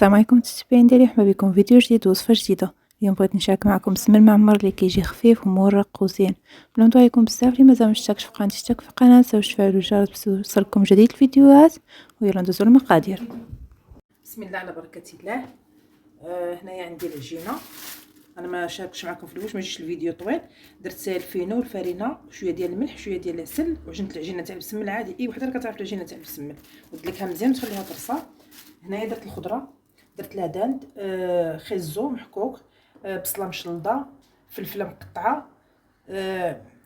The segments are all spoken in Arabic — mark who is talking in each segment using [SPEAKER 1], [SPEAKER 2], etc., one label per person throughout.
[SPEAKER 1] السلام عليكم متابعين ديالي، مرحبا بكم فيديو جديد ووصفه جديده. اليوم بغيت نشارك معكم السمن معمر اللي كيجي خفيف ومورق وزين. بلا نطول عليكم بزاف، اللي مازال مشتركش في قناتي اشترك في القناه وتفعلوا الجرس باش توصلكم جديد الفيديوهات. ويلا ندوزو للمقادير.
[SPEAKER 2] بسم الله على بركه الله. هنايا عندي العجينه. انا ما شاركش معكم في الوش، ما يجيش الفيديو طويل. درت الفينو والفرينه، شويه ديال الملح، شويه ديال العسل، وعجنت العجينه تاع البسمل عادي. اي وحده كتعرف العجينه تاع البسمل، ودلكها مزيان وتخليها ترصى. هنايا درت الخضره، درت لاداند، خيزو محكوك، بصله مشلضه، فلفله مقطعه،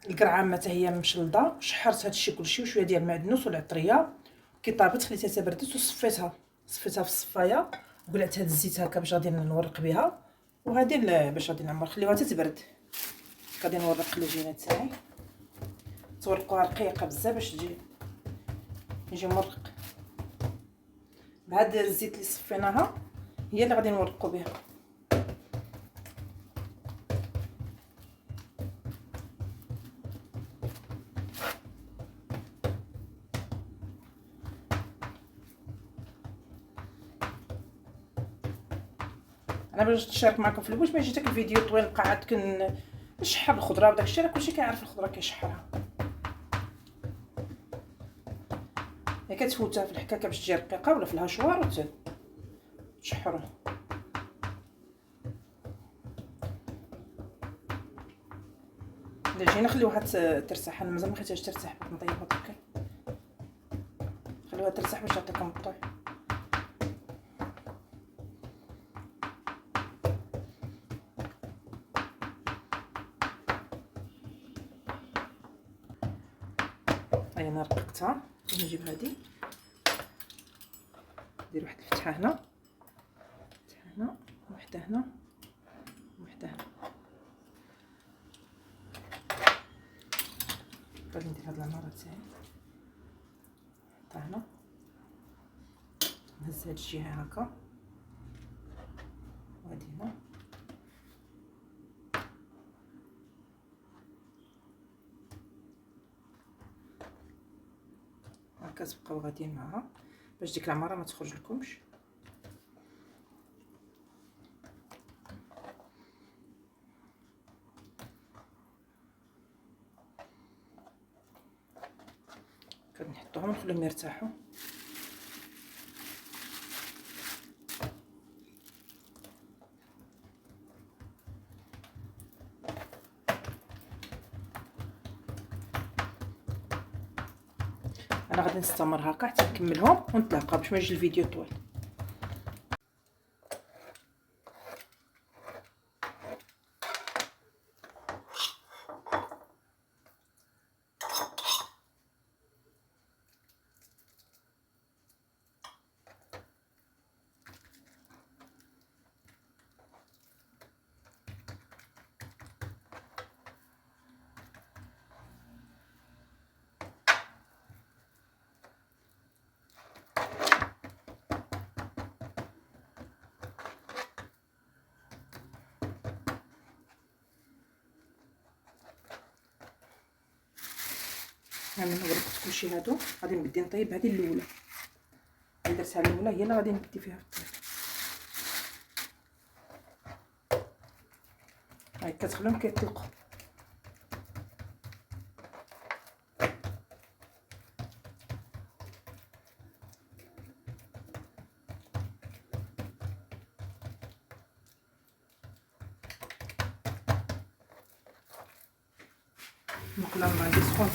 [SPEAKER 2] القرعامه حتى هي مشلضه. شحرت هادشي كلشي وشويه ديال المعدنوس والعطريه. كي طابت خليتها بردت وصفيتها في الصفايه، وقلعت هاد الزيت هكا باش غادي نورق بها. وهادي باش غادي نعمر خليوها تتبرد. غادي نورق العجينه تاعي، تورقوها رقيقه بزاف باش يجي مرق. بهاد الزيت اللي صفيناها هي اللي غادي نورقو بها. انا باش نشارك معكم في الوش، ما يجي داك الفيديو طويل قعدت نشحر الخضره وداك الشيء، راه كلشي كيعرف الخضره كيشحرها. هي كتفوتها في الحكاكه باش تجي رقيقه ولا في الهشوار وتشحروها. العجينه خليوها ترتاح، انا مازال ما خليتهاش ترتاح، باش نطيبها هكا. خليوها ترتاح باش تعطيكم الطول. هاي انا رققتها. نجيب هذه ندير واحد الفتحه هنا، فتحه هنا، وحده هنا، وحده هنا. غادي ندير هاد العماره تاعي، نحطها هنا، نهز هاد الجهه هكا، وهادي هنا. هكا تبقاو غاديين معها باش ديك العماره ما تخرج لكمش. كنحطوهم ونخليهم يرتاحوا. انا غادي نستمر هكا حتى نكملهم ونتلاقاو باش ما يجي الفيديو طويل. ها من ورقت كلشي هادو، غادي نبدي نطيب هذه الاولى اللي درتها الاولى، هي اللي غادي نبدي فيها في الطيب. هاي كتخليهم كيطلقوا. المقله ما عندي سخون.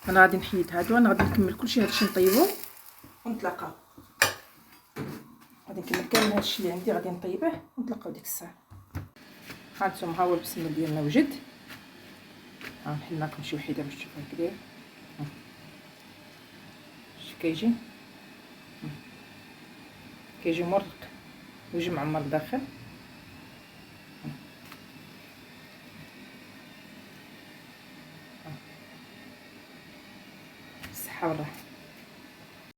[SPEAKER 2] انا غادي نحيد هادو، انا غادي نكمل كلشي هادشي نطيبو ونتلاقاو. غادي نكمل كامل هادشي اللي عندي غادي نطيبه ونتلاقاو ديك الساعه. هانتوما ها هو البسمه ديالنا وجد. ها نحل لكم شي وحده باش تشوفوه كداير. كيجي مرق ويجي معمر داخل. الصحه والراحه.